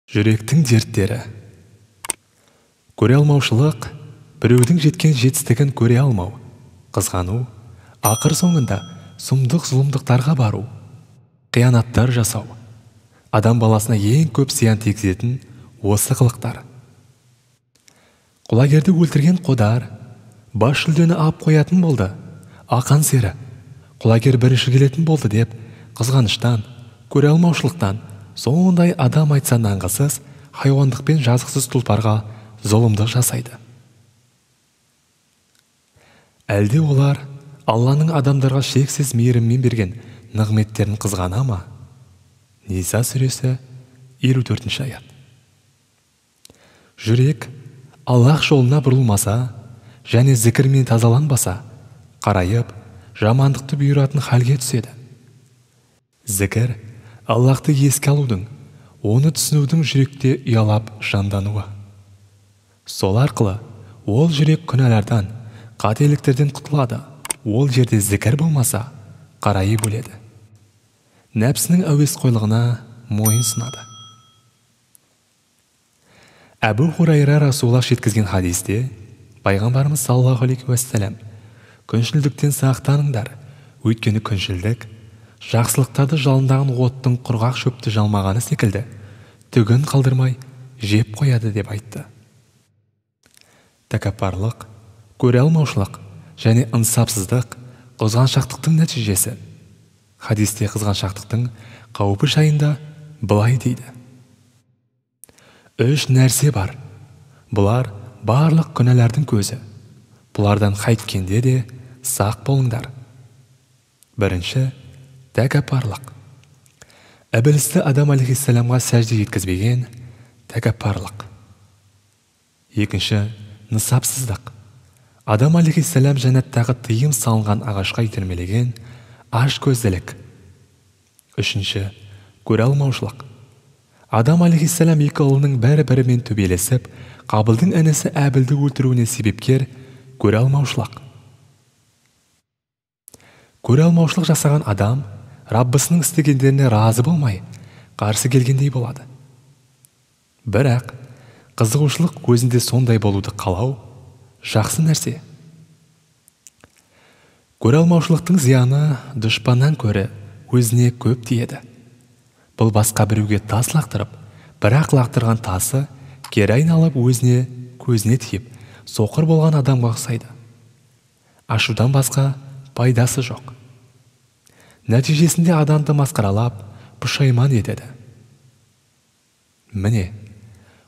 Жүректің дерттері. Көре алмаушылық, біреудің жеткен жетістігін көре алмау, қызғану, ақыр соңында сұмдық-зұлымдықтарға бару, қиянаттар жасау. Адам баласына ең көп зиян тигізетін осы қылықтар. Құлагерді өлтірген Қодар бас жүлдені алып қоятын болды. Ақан сері, құлагер бірінші келетін болды деп, қызғаныштан, көре алмаушылықтан, сондай адам айтса нанғысыз, хайуандықпен жазықсыз тұлпарға зұлымдық жасайды. Әлде олар Алланың адамдарға шексіз мейіріммен берген нығметтерін қызғана ма? Ниса сүресі 54 аят. Жүрек Аллах жолына бұрылмаса және зікірмен тазаланбаса, қарайып, жамандықты бұйыратын халге түседі. Зікір Аллахты еске алудың, оны түсінудің жүректе ұялап жандануы. Сол арқылы ол жүрек күнәлардан, қателіктерден құтылады. Ол жерде зікір болмаса, қарайып өледі. Нәпсінің әуесқойлығына мойын сынады. Әбу Хурайра Расулаллах жеткізген хадисте, пайғамбарымыз саллаллаху алейхи уассалам, күншілдіктен сақтаныңдар, өйткені күншілдік жақсылықтарды жалындаған оттың құрғақ шөпті жалмағаны секілді түгін қалдырмай жеп қояды деп айтты. Тәкаппарлық, көре алмаушылық және ынсапсыздық қызғаншақтықтың нәтижесі. Хадисте қызғаншақтықтың қаупі жайында былай дейді: 3 нәрсе бар. Бұлар барлық күнәлардың көзі. Бұлардан қайткенде де сақ болыңдар. Бірінші, тәкаппарлық. Іблісті Адам алейхиссаламға сәжде еткізбеген тәкаппарлық. Екінші, нысапсыздық. Адам алейхиссалам жәннаттағы тыйым салынған ағашқа итермелеген аш көзділік. Үшінші, көре алмаушылық. Адам алейхиссалам екі ұлының бәрі-бірімен төбелесіп, Қабылдың інісі Әбілді өлтіруіне себепкер көре алмаушылық. Көре алмаушылық жасаған адам Раббысының істегендеріне разы болмай, қарсы келгендей болады. Бірақ қызығушылық көзінде сондай болуды қалау жақсы нәрсе. Көре алмаушылықтың зияны дұшпаннан көрі өзіне көп тиеді. Бұл басқа біреуге тас лақтырып, бірақ лақтырған тасы кері айналып көзіне тиіп, соқыр болған адамға ұқсайды. Ашудан басқа пайдасы жоқ. Нәтижесінде адамды масқаралап, пұшайман етеді. Міне,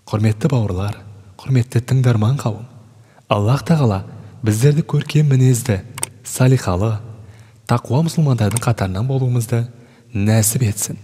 құрметті бауырлар, құрметті тыңдарман қауым, Аллах тағала біздерді көркем мінезді, салиқалы, тақуа мұсылмандардың қатарынан болуымызды нәсіп етсін.